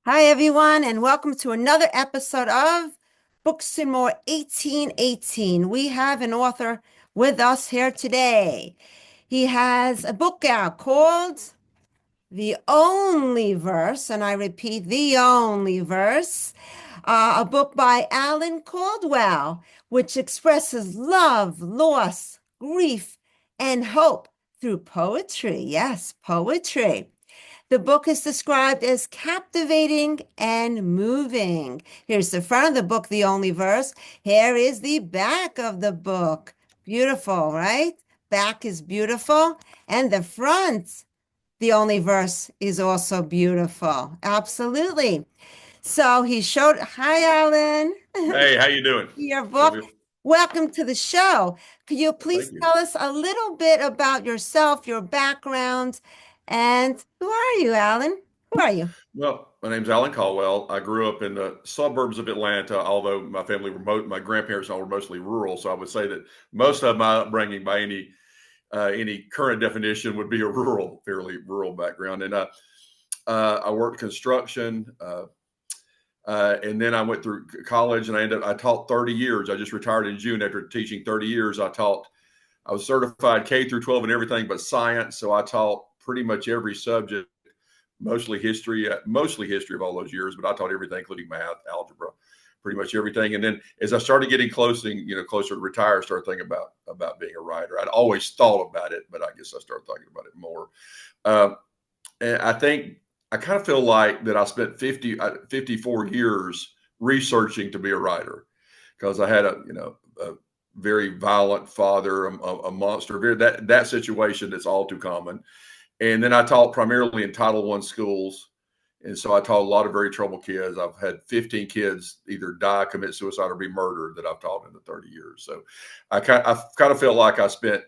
Hi, everyone, and welcome to another episode of Books and More 1818. We have an author with us here today. He has a book out called The Only Verse, and I repeat, The Only Verse, a book by Alan Caldwell, which expresses love, loss, grief, and hope through poetry. Yes, poetry. The book is described as captivating and moving. Here's the front of the book, the only verse. Here is the back of the book. Beautiful, right? Back is beautiful. And the front, the only verse, is also beautiful. Absolutely. So he showed, hi, Alan, Hey, how you doing, your book. Sylvia? Welcome to the show. Could you please Thank you. tell us a little bit about yourself, your background, and who are you, Alan? Who are you? Well, my name's Alan Caldwell. I grew up in the suburbs of Atlanta, although my grandparents all were mostly rural. So I would say that most of my upbringing, by any current definition, would be a fairly rural background. And I worked construction, and then I went through college, and I taught 30 years. I just retired in June after teaching 30 years. I was certified K through 12 in everything but science, so I taught pretty much every subject, mostly history of all those years, but I taught everything, including math, algebra, pretty much everything. And then as I started getting closer to retire, I started thinking about being a writer. I'd always thought about it, but I guess I started thinking about it more. Uh, and I kind of feel like that I spent 54 years researching to be a writer because I had a very violent father, a monster, that situation that's all too common. And then I taught primarily in Title I schools. And so I taught a lot of very troubled kids. I've had 15 kids either die, commit suicide, or be murdered that I've taught in the 30 years. So I kind of felt like I spent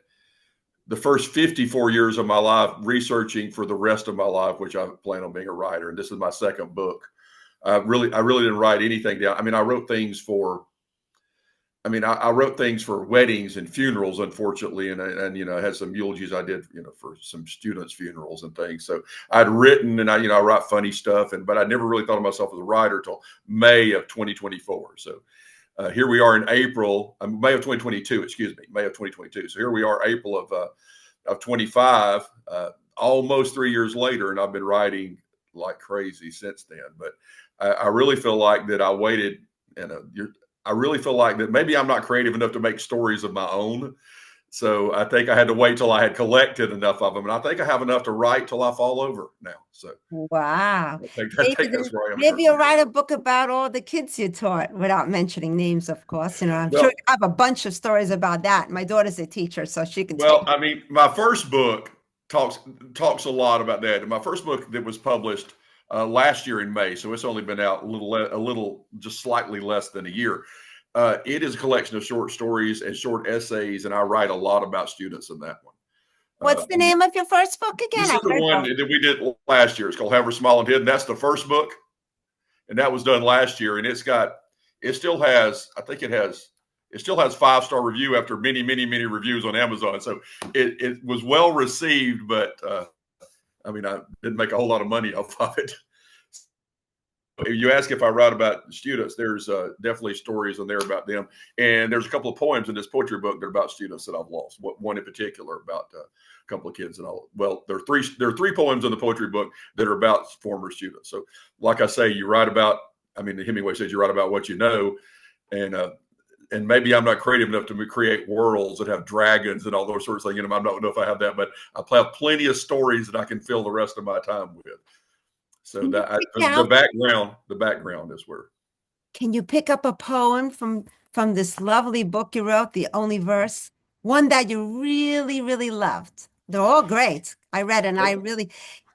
the first 54 years of my life researching for the rest of my life, which I plan on being a writer. And this is my second book. I really didn't write anything down. I mean, I wrote things for weddings and funerals, unfortunately, and I had some eulogies I did, for some students' funerals and things. So I'd written, and I write funny stuff, but I never really thought of myself as a writer till May of 2024. So here we are in May of 2022. Excuse me, May of 2022. So here we are, April of 25, almost 3 years later, and I've been writing like crazy since then. But I really feel like that I waited, and I really feel like that maybe I'm not creative enough to make stories of my own. So I think I had to wait till I had collected enough of them. And I think I have enough to write till I fall over now. So Wow. I Maybe think that's where I am in maybe terms of you'll my write career. a book about all the kids you taught without mentioning names, of course. I'm sure Well, you have a bunch of stories about that. My daughter's a teacher, so she can tell well, I mean, my first book talks a lot about that. And my first book that was published last year in May, so it's only been out a little, just slightly less than a year. It is a collection of short stories and short essays, and I write a lot about students in that one. What's the name of your first book again? This I is the heard one both. that we did last year. It's called Have Her Smile and Hidden. That's the first book, and that was done last year. And it still has, I think it still has 5-star review after many, many, many reviews on Amazon. So it was well received, but I mean, I didn't make a whole lot of money off of it. You ask if I write about students, there's definitely stories in there about them, and there's a couple of poems in this poetry book that are about students that I've lost. One in particular about a couple of kids, and well, there are three poems in the poetry book that are about former students. So, like I say, you write about. I mean, Hemingway says you write about what you know, and maybe I'm not creative enough to create worlds that have dragons and all those sorts of things. I don't know if I have that, but I have plenty of stories that I can fill the rest of my time with. So Can you that pick out the background is where. Can you pick up a poem from this lovely book you wrote, The Only Verse? One that you really, really loved. They're all great. I read it and I really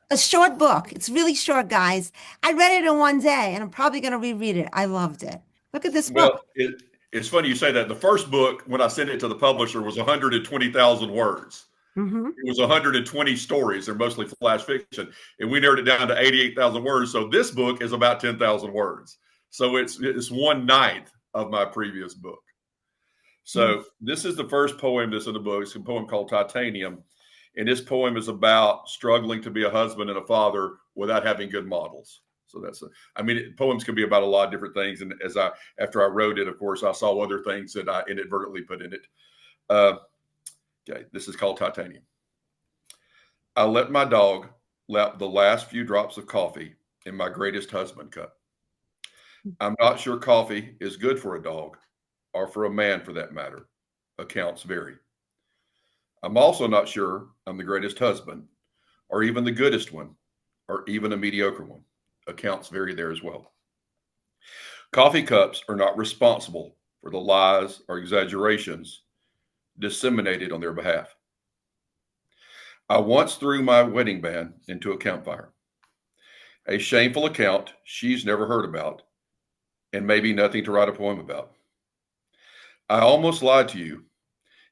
a short book. It's really short, guys. I read it in one day and I'm probably going to reread it. I loved it. Look at this book. Well, it's funny you say that. The first book, when I sent it to the publisher, was 120,000 words. Hmm. It was 120 stories. They're mostly flash fiction, and we narrowed it down to 88,000 words. So this book is about 10,000 words. So it's one ninth of my previous book. So this is the first poem that's in the book. It's a poem called Titanium, and this poem is about struggling to be a husband and a father without having good models. So I mean, poems can be about a lot of different things. And after I wrote it, of course, I saw other things that I inadvertently put in it. Okay, this is called Titanium. I let my dog lap the last few drops of coffee in my greatest husband cup. I'm not sure coffee is good for a dog, or for a man for that matter. Accounts vary. I'm also not sure I'm the greatest husband, or even the goodest one, or even a mediocre one. Accounts vary there as well. Coffee cups are not responsible for the lies or exaggerations disseminated on their behalf. I once threw my wedding band into a campfire, a shameful account she's never heard about, and maybe nothing to write a poem about. I almost lied to you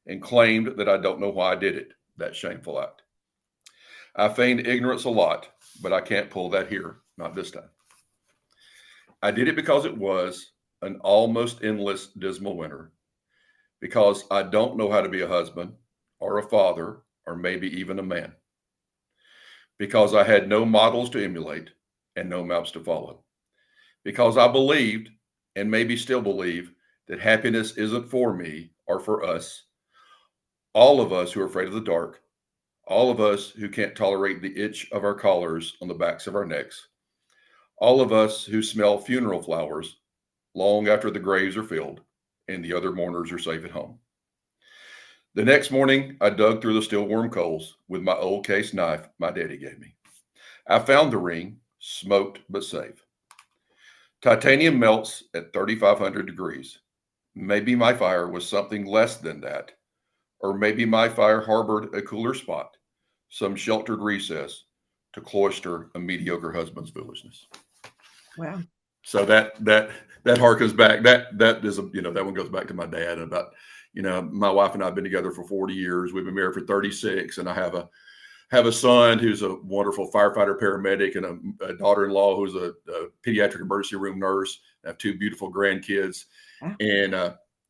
and claimed that I don't know why I did it, that shameful act. I feigned ignorance a lot, but I can't pull that here, not this time. I did it because it was an almost endless, dismal winter, because I don't know how to be a husband or a father or maybe even a man, because I had no models to emulate and no maps to follow, because I believed, and maybe still believe, that happiness isn't for me or for us, all of us who are afraid of the dark, all of us who can't tolerate the itch of our collars on the backs of our necks, all of us who smell funeral flowers long after the graves are filled and the other mourners are safe at home. The next morning, I dug through the still warm coals with my old case knife my daddy gave me. I found the ring, smoked but safe. Titanium melts at 3,500 degrees. Maybe my fire was something less than that, or maybe my fire harbored a cooler spot, some sheltered recess to cloister a mediocre husband's foolishness. Wow. So that harkens back. That is that one goes back to my dad about my wife and I have been together for 40 years. We've been married for 36, and I have a son who's a wonderful firefighter paramedic, and a daughter-in-law who's a pediatric emergency room nurse. I have two beautiful grandkids, Wow. and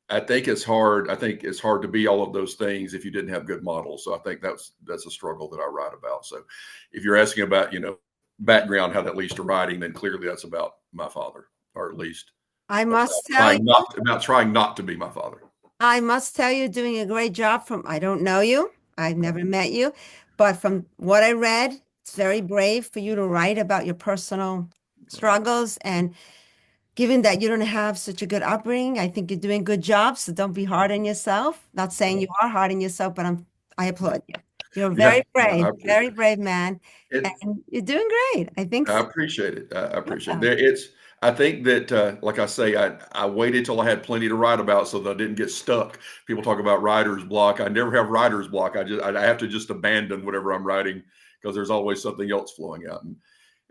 I think it's hard. I think it's hard to be all of those things if you didn't have good models. So I think that's a struggle that I write about. So if you're asking about background, how that leads to writing, then clearly that's about my father, or at least I must tell trying you, not to be my father. doing a great job. I don't know you. I've never met you, but from what I read, it's very brave for you to write about your personal struggles. And given that you don't have such a good upbringing, I think you're doing a good job. So don't be hard on yourself. Not saying you are hard on yourself, but I applaud you. You're Yeah, I appreciate very brave man, it. and you're doing great. I think I so. appreciate it. I appreciate Yeah. it. I think that, like I say, I waited till I had plenty to write about so that I didn't get stuck. People talk about writer's block. I never have writer's block. I have to just abandon whatever I'm writing because there's always something else flowing out. And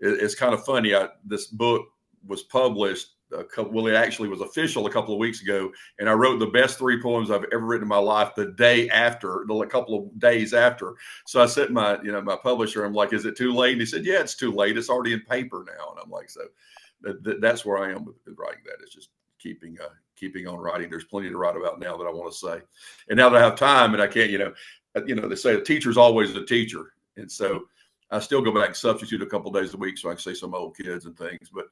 it's kind of funny. This book was published it actually was official a couple of weeks ago, and I wrote the best 3 poems I've ever written in my life a couple of days after. So I sent my publisher, I'm like, is it too late? And he said, yeah, it's too late. It's already in paper now. And I'm like, so that's where I am with writing that. It's just keeping on writing. There's plenty to write about now that I want to say. And now that I have time and I can't, they say a teacher's always a teacher. And so I still go back and substitute a couple of days a week so I can see some old kids and things. But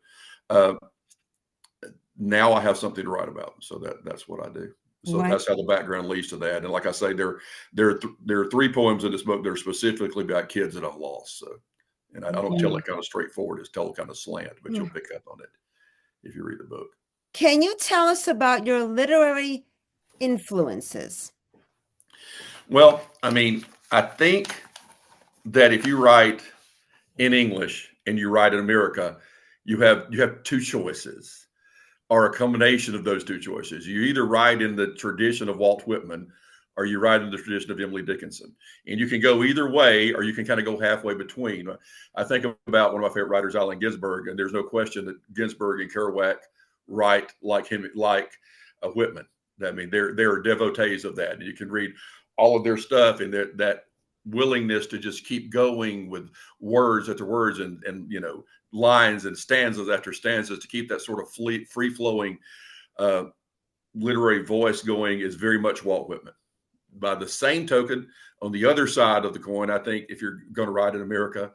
now I have something to write about. So that's what I do. So Right. that's how the background leads to that. And like I say, there are 3 poems in this book that are specifically about kids that I've lost. So, and I don't tell it kind of straightforward. It's tell it kind of slant, but you'll pick up on it if you read the book. Can you tell us about your literary influences? Well, I mean, I think that if you write in English and you write in America, you have 2 choices, or a combination of those 2 choices. You either write in the tradition of Walt Whitman, or you write in the tradition of Emily Dickinson. And you can go either way, or you can kind of go halfway between. I think about one of my favorite writers, Allen Ginsberg, and there's no question that Ginsberg and Kerouac write like him, like Whitman. I mean, they're devotees of that. And you can read all of their stuff, and that willingness to just keep going with words after words, and lines and stanzas after stanzas, to keep that sort of free flowing literary voice going, is very much Walt Whitman. By the same token, on the other side of the coin, I think if you're going to write in America,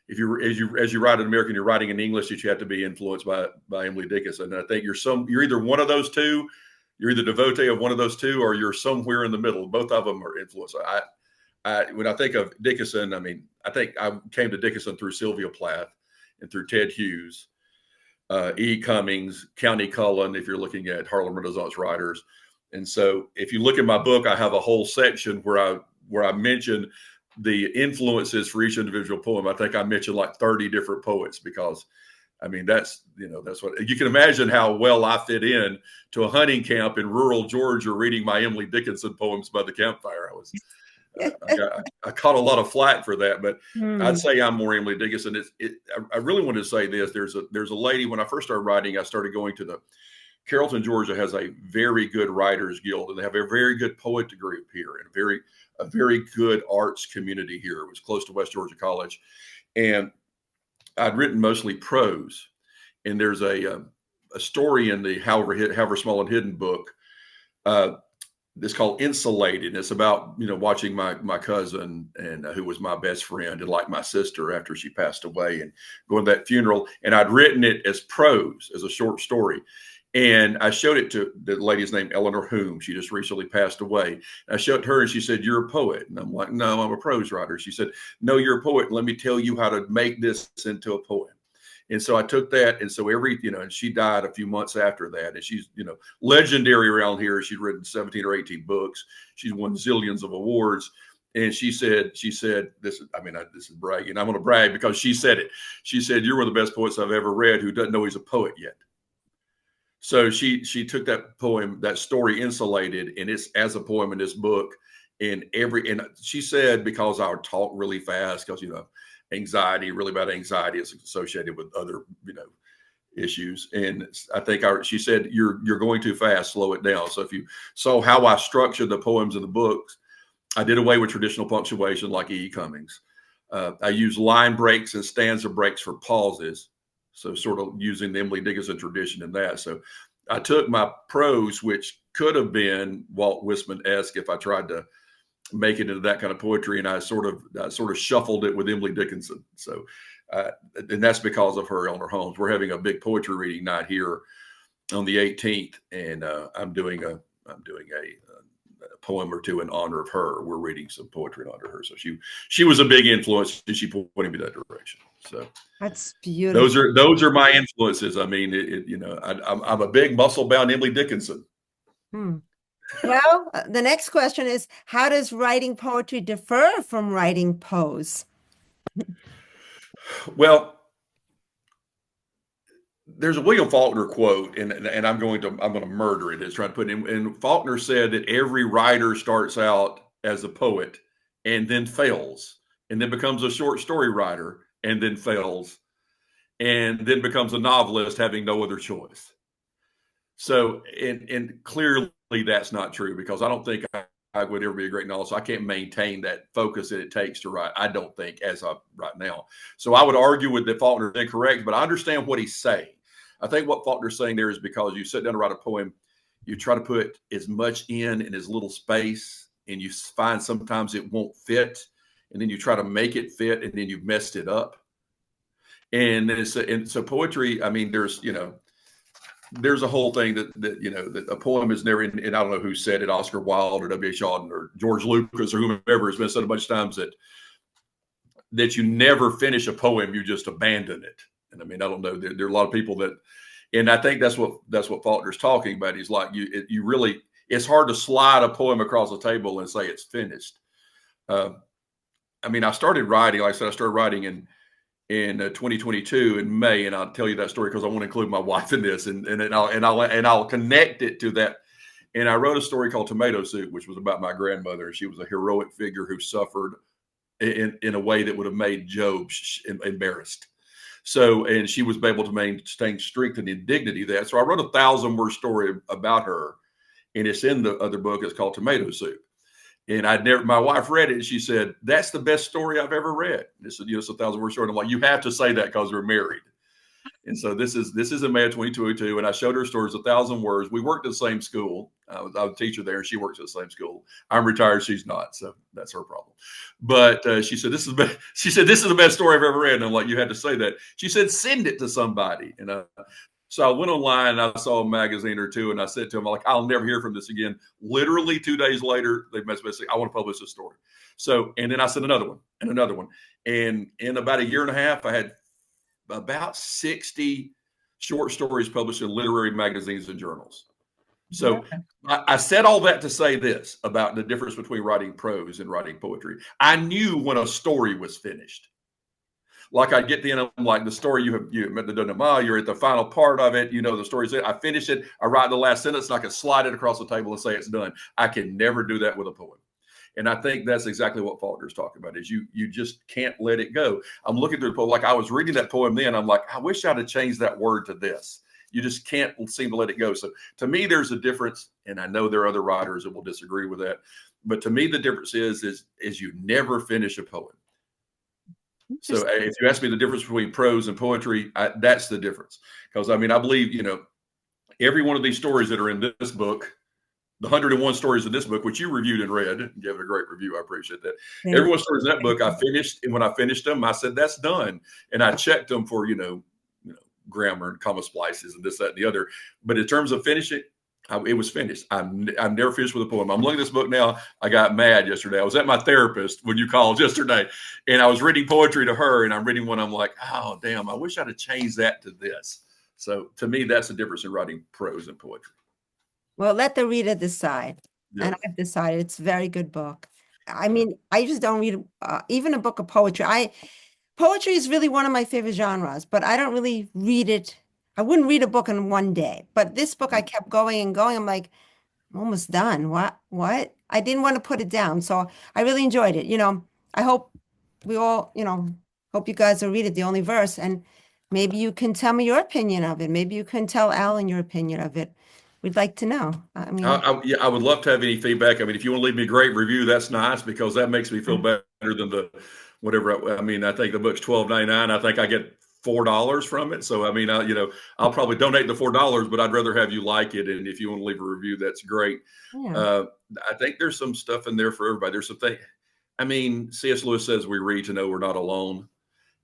if you as you write in American, you're writing in English, that you have to be influenced by Emily Dickinson. And I think you're either one of those two, you're either devotee of one of those two, or you're somewhere in the middle. Both of them are influenced. When I think of Dickinson, I mean, I think I came to Dickinson through Sylvia Plath and through Ted Hughes, E. Cummings, County Cullen, if you're looking at Harlem Renaissance writers. And so if you look at my book, I have a whole section where I mention the influences for each individual poem. I think I mentioned like 30 different poets, because I mean, that's what you can imagine how well I fit in to a hunting camp in rural Georgia reading my Emily Dickinson poems by the campfire. I caught a lot of flack for that, but I'd say I'm more Emily Dickinson. I really wanted to say this. There's a lady, when I first started writing, I started going to the Carrollton, Georgia has a very good writers guild, and they have a very good poetry group here, and a very good arts community here. It was close to West Georgia College, and I'd written mostly prose. And there's a story in the However Small and Hidden book. It's called Insulated. It's about watching my cousin, and who was my best friend and like my sister after she passed away, and going to that funeral. And I'd written it as prose, as a short story. And I showed it to the lady's name, Eleanor Hume. She just recently passed away. I showed it to her, and she said, "You're a poet." And I'm like, "No, I'm a prose writer." She said, "No, you're a poet. Let me tell you how to make this into a poem." And so I took that. And so and she died a few months after that. And she's, legendary around here. She's written 17 or 18 books. She's won zillions of awards. And she said, this is bragging. I'm going to brag because she said it. She said, "You're one of the best poets I've ever read who doesn't know he's a poet yet." So she took that poem, that story, Insulated, and it's as a poem in this book. And she said, because I would talk really fast, because anxiety, really bad anxiety, is associated with other issues. And I think she said, you're going too fast, slow it down. So if you saw how I structured the poems in the books, I did away with traditional punctuation like E. Cummings. I used line breaks and stanza breaks for pauses. So sort of using the Emily Dickinson tradition in that. So I took my prose, which could have been Walt Whitman-esque if I tried to make it into that kind of poetry, and I sort of shuffled it with Emily Dickinson. So, and that's because of her, Eleanor Holmes. We're having a big poetry reading night here on the 18th, and I'm doing a poem or two in honor of her. We're reading some poetry in honor of her. So she was a big influence, and she pointed me that direction. So that's beautiful. Those are my influences. I mean, I'm a big muscle-bound Emily Dickinson. Well, the next question is, how does writing poetry differ from writing prose? Well, there's a William Faulkner quote, and I'm going to murder it. It's trying to put it in. And Faulkner said that every writer starts out as a poet and then fails, and then becomes a short story writer and then fails, and then becomes a novelist having no other choice. So, and clearly that's not true, because I don't think I would ever be a great novelist. I can't maintain that focus that it takes to write, I don't think, as I right now. So I would argue with that Faulkner is incorrect, but I understand what he's saying. I think what Faulkner's saying there is, because you sit down to write a poem, you try to put as much in as little space, and you find sometimes it won't fit, and then you try to make it fit, and then you've messed it up. And so poetry, I mean, there's a whole thing that a poem is never, and I don't know who said it, Oscar Wilde or W.H. Auden or George Lucas or whomever, has been said a bunch of times that you never finish a poem, you just abandon it. And I mean, I don't know, there are a lot of people that, and I think that's what Faulkner's talking about. He's like, you really, it's hard to slide a poem across the table and say it's finished. I mean, I started writing, like I said, I started writing in 2022 in May, and I'll tell you that story because I want to include my wife in this, and I'll connect it to that. And I wrote a story called Tomato Soup, which was about my grandmother. She was a heroic figure who suffered in a way that would have made Job embarrassed. So, and she was able to maintain strength and dignity there. So I wrote a 1,000-word story about her, and it's in the other book. It's called Tomato Soup. And my wife read it, and she said, "That's the best story I've ever read." And it's a 1,000-word story. And I'm like, "You have to say that because we're married." And so this is in May of 2202, and I showed her stories 1,000 words. We worked at the same school. I was a teacher there, and she works at the same school. I'm retired; she's not, so that's her problem. But she said this is the best story I've ever read. And I'm like, you had to say that. She said, send it to somebody. And so I went online and I saw a magazine or two, and I said to them, like, I'll never hear from this again. Literally 2 days later, they messaged me saying, I want to publish this story. So, and then I sent another one and another one. And in about a year and a half, I had about 60 short stories published in literary magazines and journals. So I said all that to say this about the difference between writing prose and writing poetry. I knew when a story was finished. Like I get the end, I'm like, the story you met the denouement, you're at the final part of it, you know the story's it. I finish it, I write the last sentence, and I can slide it across the table and say it's done. I can never do that with a poem. And I think that's exactly what Faulkner's talking about, is you just can't let it go. I'm looking through the poem, like I was reading that poem then, I'm like, I wish I'd have changed that word to this. You just can't seem to let it go. So to me, there's a difference, and I know there are other writers that will disagree with that. But to me, the difference is you never finish a poem. So if you ask me the difference between prose and poetry, that's the difference. Because I mean, I believe, every one of these stories that are in this book, the 101 stories in this book, which you reviewed and read, and gave a great review. I appreciate that. Every one of the stories in that book, I finished, and when I finished them, I said, that's done. And I checked them for, grammar and comma splices and this, that, and the other. But in terms of finishing, it was finished. I'm never finished with a poem. I'm looking at this book now. I got mad yesterday. I was at my therapist when you called yesterday, and I was reading poetry to her, and I'm reading one. I'm like, oh, damn, I wish I'd have changed that to this. So to me, that's the difference in writing prose and poetry. Well, let the reader decide. Yeah. And I've decided it's a very good book. I mean, I just don't read even a book of poetry. Poetry is really one of my favorite genres, but I don't really read it. I wouldn't read a book in one day. But this book, I kept going and going. I'm like, I'm almost done. What? I didn't want to put it down. So I really enjoyed it. I hope we all, hope you guys will read it, The Only Verse. And maybe you can tell me your opinion of it. Maybe you can tell Alan your opinion of it. We'd like to know. I mean, I would love to have any feedback. I mean, if you want to leave me a great review, that's nice, because that makes me feel better than the whatever. I mean, I think the book's $12.99. I think I get $4 from it. So I mean, I'll probably donate the $4, but I'd rather have you like it. And if you want to leave a review, that's great. yeah. I think there's some stuff in there for everybody. There's some thing. I mean, C.S. Lewis says we read to know we're not alone.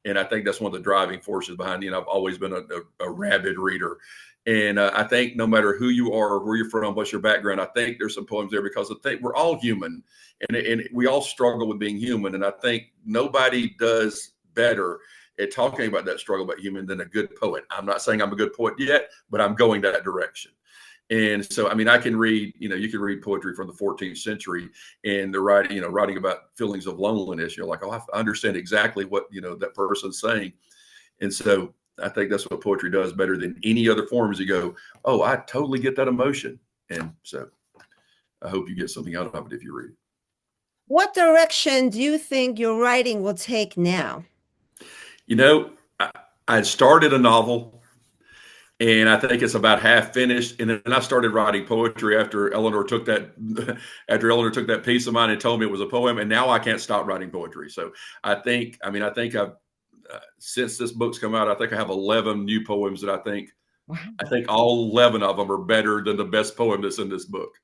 And I think that's one of the driving forces behind, I've always been a rabid reader. And I think no matter who you are, where you're from, what's your background, I think there's some poems there, because I think we're all human, and we all struggle with being human. And I think nobody does better at talking about that struggle about human than a good poet. I'm not saying I'm a good poet yet, but I'm going that direction. And so, I mean, I can read, you can read poetry from the 14th century, and they're writing about feelings of loneliness. You're like, oh, I understand exactly what, that person's saying. And so I think that's what poetry does better than any other forms. You go, oh, I totally get that emotion. And so I hope you get something out of it if you read it. What direction do you think your writing will take now? I started a novel, and I think it's about half finished. And then I started writing poetry after Eleanor took that piece of mine and told me it was a poem. And now I can't stop writing poetry. So I think I've, since this book's come out, I think I have 11 new poems that I think all 11 of them are better than the best poem that's in this book.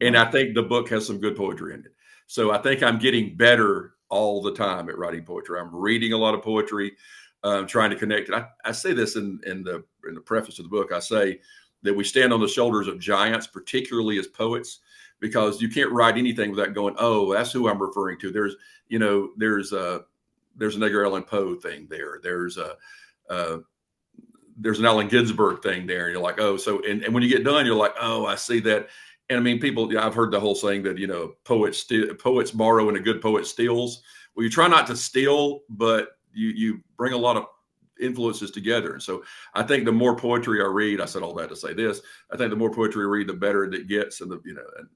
And I think the book has some good poetry in it. So I think I'm getting better all the time at writing poetry. I'm reading a lot of poetry, trying to connect it. I say this in the preface of the book. I say that we stand on the shoulders of giants, particularly as poets, because you can't write anything without going, oh, that's who I'm referring to. There's an Edgar Allan Poe thing there. There's an Allen Ginsberg thing there. And you're like, oh, so, and when you get done, you're like, oh, I see that. And I mean, I've heard the whole saying that, poets borrow and a good poet steals. Well, you try not to steal, but you bring a lot of influences together. And so I think the more poetry I read, I said all that to say this, I think the more poetry I read, the better it gets. And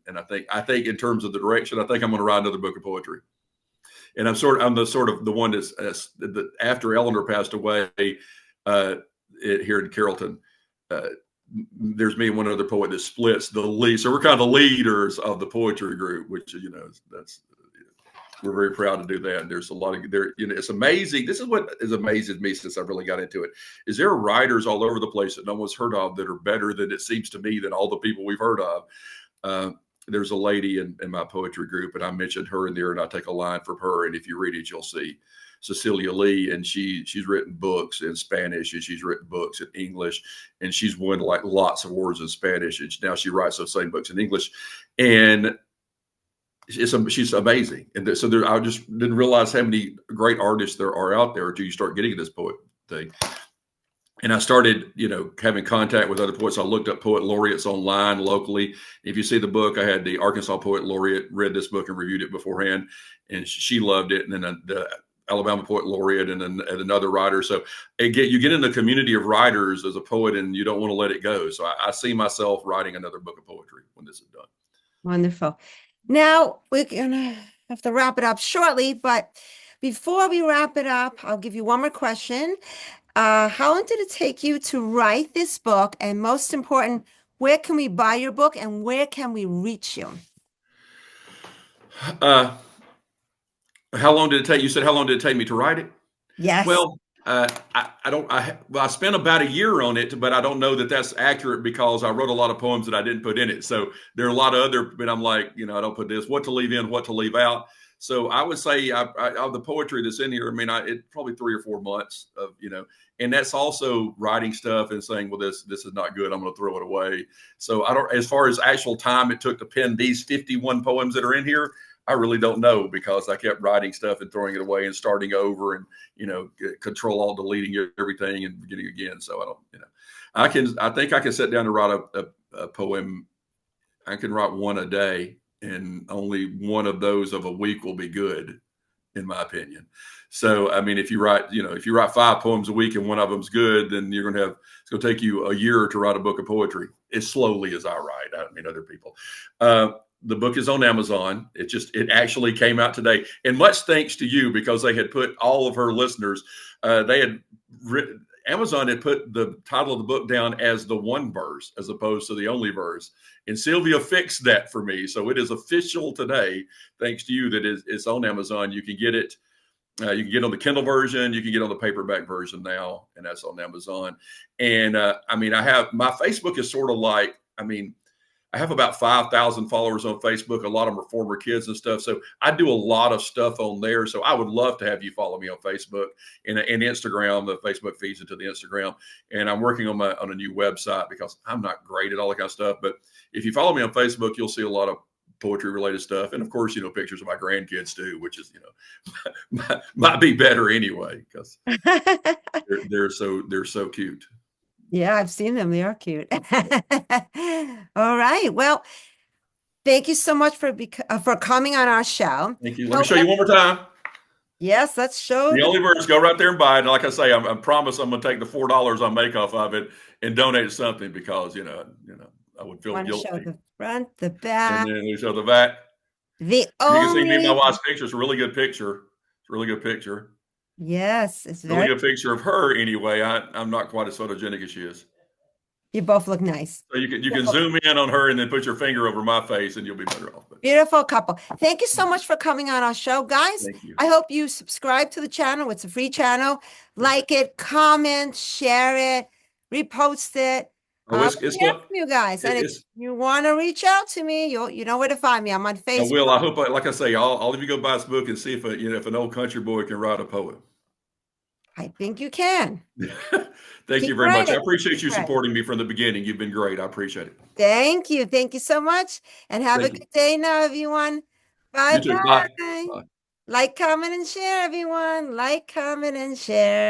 and I think in terms of the direction, I think I'm going to write another book of poetry. And I'm the one that's after Eleanor passed away here in Carrollton. There's me and one other poet that splits the lead. So we're kind of the leaders of the poetry group, which that's. we're very proud to do that. And there's a lot of there. It's amazing. This is what has amazed me since I really got into it. Is there are writers all over the place that no one's heard of that are better than it seems to me than all the people we've heard of. Uh, there's a lady in my poetry group, and I mentioned her in there, and I take a line from her. And if you read it, you'll see Cecilia Lee, and she's written books in Spanish, and she's written books in English, and she's won like lots of awards in Spanish, and now she writes those same books in English, and she's amazing. And so I just didn't realize how many great artists there are out there until you start getting this poet thing. And I started, having contact with other poets. I looked up poet laureates online locally. If you see the book, I had the Arkansas poet laureate read this book and reviewed it beforehand, and she loved it. And then the Alabama poet laureate and another writer. So you get in the community of writers as a poet, and you don't want to let it go. So I see myself writing another book of poetry when this is done. Wonderful. Now we're gonna have to wrap it up shortly, but before we wrap it up, I'll give you one more question. How long did it take you to write this book? And most important, where can we buy your book and where can we reach you? How long did it take? You said how long did it take me to write it? Yes. Well, I spent about a year on it, but I don't know that that's accurate because I wrote a lot of poems that I didn't put in it. So there are a lot of other, but I'm like, I don't put this, what to leave in, what to leave out. So I would say of the poetry that's in here, it's probably 3 or 4 months of, and that's also writing stuff and saying, well, this is not good, I'm going to throw it away. So I don't, as far as actual time it took to pen these 51 poems that are in here, I really don't know because I kept writing stuff and throwing it away and starting over and, control alt deleting everything and beginning again. So I don't, I think I can sit down and write a poem. I can write one a day, and only one of those of a week will be good, in my opinion. So, if you write 5 poems a week and one of them's good, then it's going to take you a year to write a book of poetry as slowly as I write. Other people. The book is on Amazon. It actually came out today, and much thanks to you because they had put all of her listeners. Amazon had put the title of the book down as the one verse as opposed to the only verse, and Sylvia fixed that for me, so it is official today. Thanks to you that it's on Amazon. You can get it. You can get on the Kindle version. You can get on the paperback version now, and that's on Amazon. And I have my Facebook is sort of like I have about 5,000 followers on Facebook. A lot of them are former kids and stuff. So I do a lot of stuff on there. So I would love to have you follow me on Facebook and Instagram. The Facebook feeds into the Instagram. And I'm working on a new website because I'm not great at all that kind of stuff. But if you follow me on Facebook, you'll see a lot of poetry related stuff. And of course, pictures of my grandkids too, which is, might be better anyway because they're so cute. Yeah, I've seen them. They are cute. All right. Well, thank you so much for coming on our show. Thank you. Let me show you one more time. Yes, let's show the only verse. Go right there and buy it. And like I say, I promise I'm going to take the $4 I make off of it and donate something because I would feel guilty. Show the front, the back, and then we show the back. You can see me and my wife's picture. It's a really good picture. It's a really good picture. Yes, it's really good picture of her. Anyway, I'm not quite as photogenic as she is. You both look nice. So you can zoom in on her and then put your finger over my face, and you'll be better off. Beautiful couple. Thank you so much for coming on our show, guys. Thank you. I hope you subscribe to the channel. It's a free channel. Like it, comment, share it, repost it. It's from you guys. And if you want to reach out to me, you know where to find me. I'm on Facebook. I will. I hope, like I say, all of you go buy this book and see if an old country boy can write a poem. I think you can. Thank you very much. I appreciate you supporting me from the beginning. You've been great. I appreciate it. Thank you. Thank you so much. And have a good day now, everyone. Bye-bye. Bye. Like, comment, and share, everyone. Like, comment, and share.